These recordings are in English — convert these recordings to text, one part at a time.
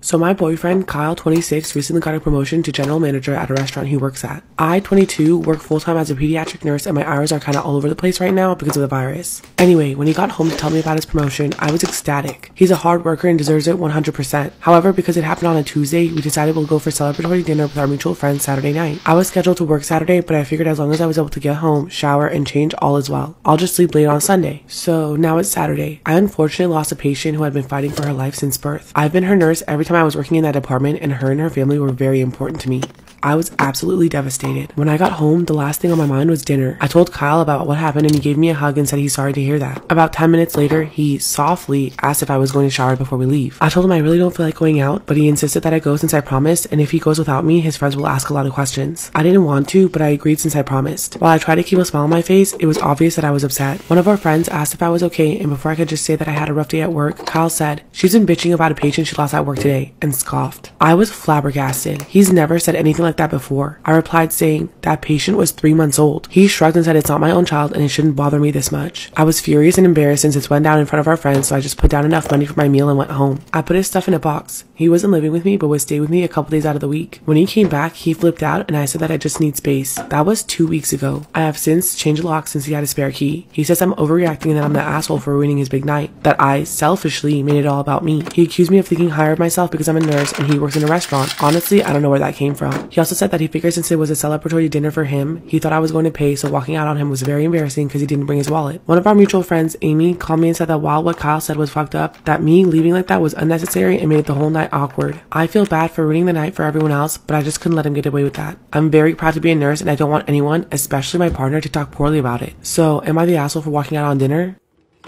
So my boyfriend, Kyle, 26, recently got a promotion to general manager at a restaurant he works at. I, 22, work full-time as a pediatric nurse and my hours are kind of all over the place right now because of the virus. Anyway, when he got home to tell me about his promotion, I was ecstatic. He's a hard worker and deserves it 100%. However, because it happened on a Tuesday, we decided we'll go for celebratory dinner with our mutual friends Saturday night. I was scheduled to work Saturday, but I figured as long as I was able to get home, shower, and change, all is well. I'll just sleep late on Sunday. So now it's Saturday. I unfortunately lost a patient who had been fighting for her life since birth. I've been her nurse every time I was working in that department, and her and her family were very important to me. I was absolutely devastated. When I got home, the last thing on my mind was dinner. I told Kyle about what happened and he gave me a hug and said he's sorry to hear that. About 10 minutes later, he softly asked if I was going to shower before we leave. I told him I really don't feel like going out, but he insisted that I go since I promised, and if he goes without me, his friends will ask a lot of questions. I didn't want to, but I agreed since I promised. While I tried to keep a smile on my face, it was obvious that I was upset. One of our friends asked if I was okay, and before I could just say that I had a rough day at work, Kyle said, "She's been bitching about a patient she lost at work today," and scoffed. I was flabbergasted. He's never said anything like that before. I replied saying, "That patient was 3 months old." He shrugged and said it's not my own child and it shouldn't bother me this much. I was furious and embarrassed since it went down in front of our friends, so I just put down enough money for my meal and went home. I put his stuff in a box. He wasn't living with me but would stay with me a couple days out of the week. When he came back, he flipped out and I said that I just need space. That was 2 weeks ago. I have since changed the lock since he had a spare key. He says I'm overreacting and that I'm the asshole for ruining his big night. That I, selfishly, made it all about me. He accused me of thinking higher of myself because I'm a nurse and he works in a restaurant. Honestly, I don't know where that came from. He also said that he figured since it was a celebratory dinner for him, he thought I was going to pay, so walking out on him was very embarrassing because he didn't bring his wallet. One of our mutual friends, Amy, called me and said that while what Kyle said was fucked up, that me leaving like that was unnecessary and made the whole night awkward. I feel bad for ruining the night for everyone else, but I just couldn't let him get away with that. I'm very proud to be a nurse and I don't want anyone, especially my partner, to talk poorly about it. So, am I the asshole for walking out on dinner?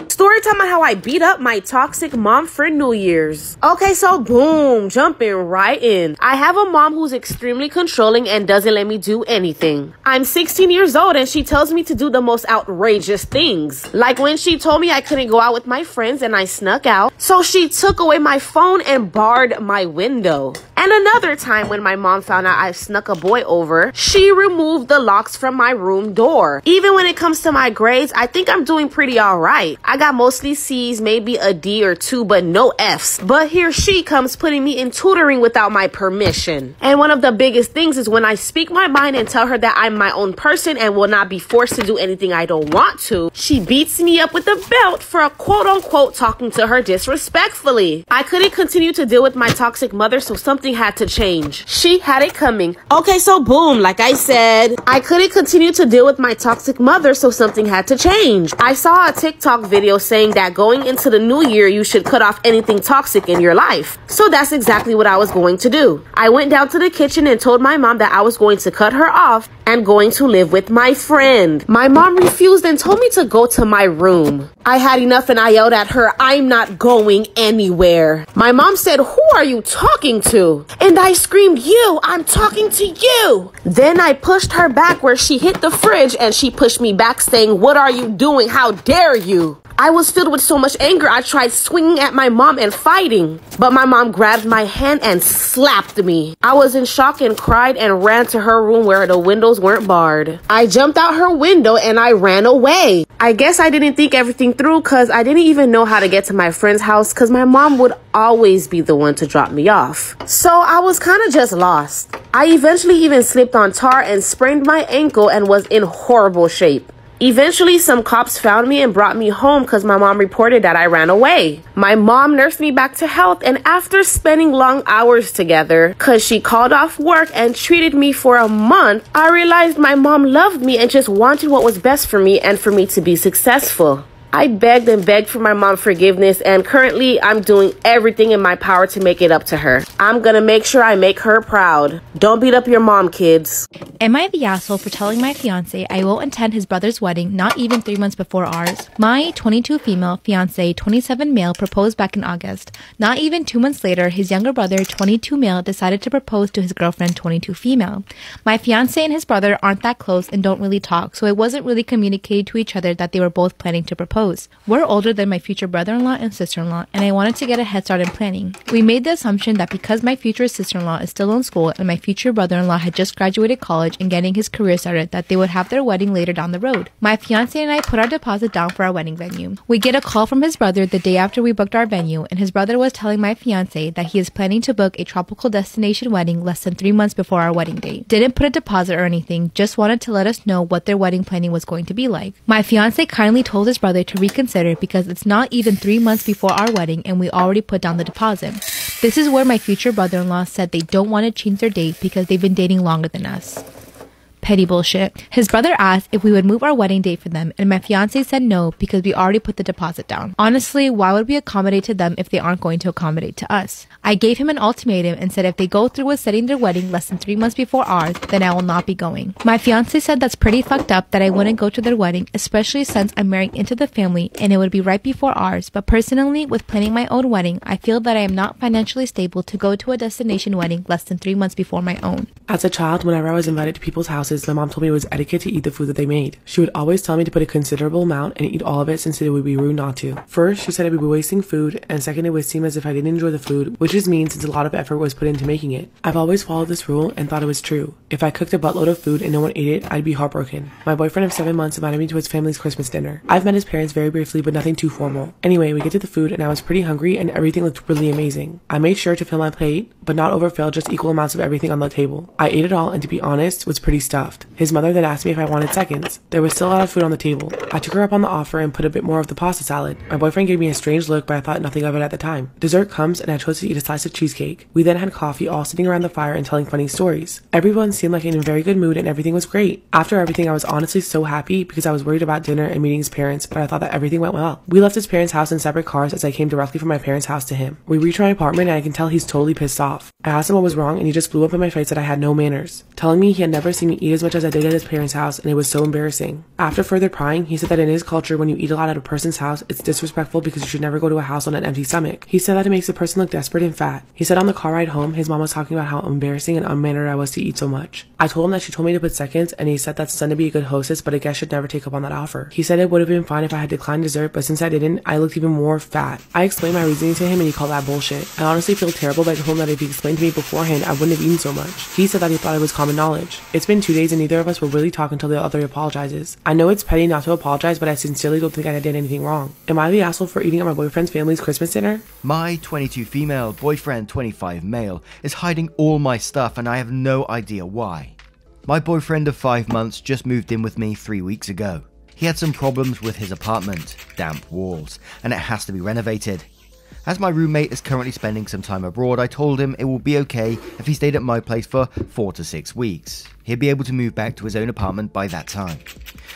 Story time on how I beat up my toxic mom for New Year's. Okay, so boom, jumping right in. I have a mom who's extremely controlling and doesn't let me do anything. I'm 16 years old and she tells me to do the most outrageous things. Like when she told me I couldn't go out with my friends and I snuck out. So she took away my phone and barred my window. And another time when my mom found out I snuck a boy over, she removed the locks from my room door. Even when it comes to my grades, I think I'm doing pretty alright. I got mostly C's, maybe a D or 2, but no F's. But here she comes putting me in tutoring without my permission. And one of the biggest things is when I speak my mind and tell her that I'm my own person and will not be forced to do anything I don't want to, she beats me up with a belt for a quote-unquote talking to her disrespectfully. I couldn't continue to deal with my toxic mother, so something had to change. She had it coming. Okay, so boom, like I said, I couldn't continue to deal with my toxic mother, so something had to change. I saw a TikTok video saying that going into the new year, you should cut off anything toxic in your life. So that's exactly what I was going to do. I went down to the kitchen and told my mom that I was going to cut her off and going to live with my friend. My mom refused and told me to go to my room. I had enough and I yelled at her, "I'm not going anywhere." My mom said, "Who are you talking to?" And I screamed, "You, I'm talking to you." Then I pushed her back where she hit the fridge and she pushed me back saying, "What are you doing? How dare you?" I was filled with so much anger, I tried swinging at my mom and fighting. But my mom grabbed my hand and slapped me. I was in shock and cried and ran to her room where the windows weren't barred. I jumped out her window and I ran away. I guess I didn't think everything through because I didn't even know how to get to my friend's house because my mom would always be the one to drop me off. So I was kind of just lost. I eventually even slipped on tar and sprained my ankle and was in horrible shape. Eventually, some cops found me and brought me home because my mom reported that I ran away. My mom nursed me back to health, and after spending long hours together, because she called off work and treated me for a month, I realized my mom loved me and just wanted what was best for me and for me to be successful. I begged and begged for my mom's forgiveness, and currently I'm doing everything in my power to make it up to her. I'm gonna make sure I make her proud. Don't beat up your mom, kids. Am I the asshole for telling my fiance I won't attend his brother's wedding not even 3 months before ours? My 22 female fiance, 27 male proposed back in August. Not even 2 months later, his younger brother, 22 male, decided to propose to his girlfriend, 22 female. My fiance and his brother aren't that close and don't really talk, so it wasn't really communicated to each other that they were both planning to propose. propose. We're older than my future brother-in-law and sister-in-law, and I wanted to get a head start in planning. We made the assumption that because my future sister-in-law is still in school and my future brother-in-law had just graduated college and getting his career started, that they would have their wedding later down the road. My fiance and I put our deposit down for our wedding venue. We get a call from his brother the day after we booked our venue, and his brother was telling my fiance that he is planning to book a tropical destination wedding less than 3 months before our wedding date. Didn't put a deposit or anything, just wanted to let us know what their wedding planning was going to be like. My fiance kindly told his brother to reconsider because it's not even 3 months before our wedding and we already put down the deposit. This is where my future brother-in-law said they don't want to change their date because they've been dating longer than us. Petty bullshit. His brother asked if we would move our wedding date for them, and my fiance said no because we already put the deposit down. Honestly, why would we accommodate to them if they aren't going to accommodate to us? I gave him an ultimatum and said if they go through with setting their wedding less than 3 months before ours, then I will not be going. My fiance said that's pretty fucked up that I wouldn't go to their wedding, especially since I'm married into the family and it would be right before ours, but personally, with planning my own wedding, I feel that I am not financially stable to go to a destination wedding less than 3 months before my own. As a child, whenever I was invited to people's houses, my mom told me it was etiquette to eat the food that they made. She would always tell me to put a considerable amount and eat all of it since it would be rude not to. First, she said I would be wasting food, and second, it would seem as if I didn't enjoy the food, which is mean since a lot of effort was put into making it. I've always followed this rule and thought it was true. If I cooked a buttload of food and no one ate it, I'd be heartbroken. My boyfriend of 7 months invited me to his family's Christmas dinner. I've met his parents very briefly, but nothing too formal. Anyway, we get to the food and I was pretty hungry and everything looked really amazing. I made sure to fill my plate, but not overfill, just equal amounts of everything on the table. I ate it all and to be honest, was pretty stuffed. His mother then asked me if I wanted seconds. There was still a lot of food on the table. I took her up on the offer and put a bit more of the pasta salad. My boyfriend gave me a strange look, but I thought nothing of it at the time. Dessert comes and I chose to eat a slice of cheesecake. We then had coffee, all sitting around the fire and telling funny stories. Everyone seemed like in a very good mood and everything was great. After everything, I was honestly so happy because I was worried about dinner and meeting his parents, but I thought that everything went well. We left his parents' house in separate cars as I came directly from my parents' house to him. We reached my apartment and I can tell he's totally pissed off. I asked him what was wrong and he just blew up in my face that I had no manners, telling me he had never seen me eat as much as I did at his parents' house and it was so embarrassing. After further prying, he said that in his culture, when you eat a lot at a person's house, it's disrespectful because you should never go to a house on an empty stomach. He said that it makes the person look desperate and fat. He said on the car ride home, his mom was talking about how embarrassing and unmannered I was to eat so much. I told him that she told me to put seconds and he said that's son to be a good hostess, but a guest should never take up on that offer. He said it would have been fine if I had declined dessert, but since I didn't, I looked even more fat. I explained my reasoning to him and he called that bullshit. I honestly feel terrible, but I told him that if he explained to me beforehand, I wouldn't have eaten so much. He said that he thought it was common knowledge. It's been 2 days and neither of us will really talk until the other apologizes. I know it's petty not to apologize, but I sincerely don't think I did anything wrong. Am I the asshole for eating at my boyfriend's family's Christmas dinner? My 22 female, boyfriend 25 male, is hiding all my stuff and I have no idea why. My boyfriend of 5 months just moved in with me 3 weeks ago. He had some problems with his apartment, damp walls, and it has to be renovated. As my roommate is currently spending some time abroad, I told him it will be okay if he stayed at my place for 4 to 6 weeks. He'd be able to move back to his own apartment by that time.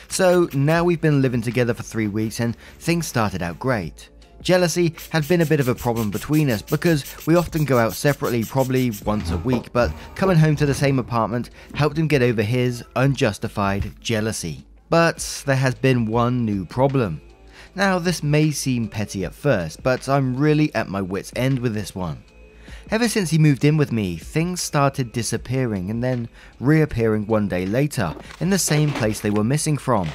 So now we've been living together for 3 weeks and things started out great. Jealousy had been a bit of a problem between us because we often go out separately, probably once a week, but coming home to the same apartment helped him get over his unjustified jealousy. But there has been one new problem. Now this may seem petty at first, but I'm really at my wit's end with this one. Ever since he moved in with me, things started disappearing and then reappearing one day later in the same place they were missing from.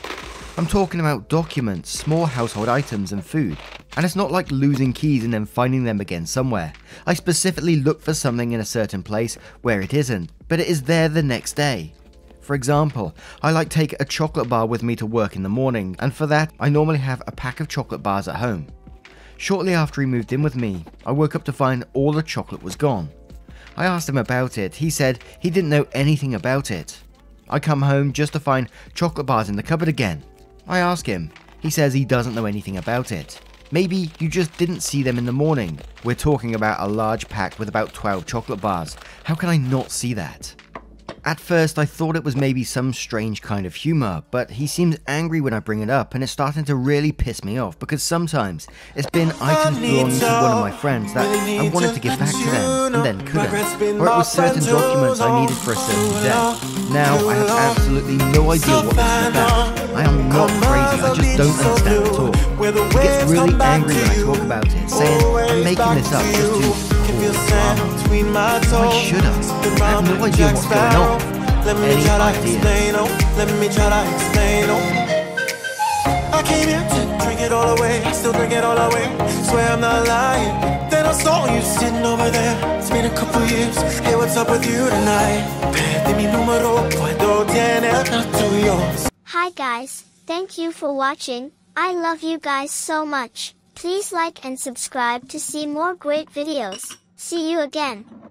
I'm talking about documents, small household items and food. And it's not like losing keys and then finding them again somewhere. I specifically look for something in a certain place where it isn't, but it is there the next day. For example, I like take a chocolate bar with me to work in the morning, and for that I normally have a pack of chocolate bars at home. Shortly after he moved in with me, I woke up to find all the chocolate was gone. I asked him about it. He said he didn't know anything about it. I come home just to find chocolate bars in the cupboard again. I ask him. He says he doesn't know anything about it. Maybe you just didn't see them in the morning. We're talking about a large pack with about 12 chocolate bars. How can I not see that? At first, I thought it was maybe some strange kind of humor, but he seems angry when I bring it up, and it's starting to really piss me off because sometimes it's been items belonging to one of my friends that I wanted to give back to them and then couldn't, or it was certain documents I needed for a certain day. Now I have absolutely no idea what this is about. I am not crazy, I just don't understand at all. He gets really angry when I talk about it, saying I'm making this up just to cause drama. Why should I? I have no idea what's going on. Let me try to explain, oh, let me try to explain, oh. I came here to drink it all away, still drink it all away. Swear I'm not lying. Then I saw you sitting over there. It's been a couple years. Hey, what's up with you tonight? Perdí mi número, puedo tener el tuyo. Hi guys, thank you for watching. I love you guys so much. Please like and subscribe to see more great videos. See you again.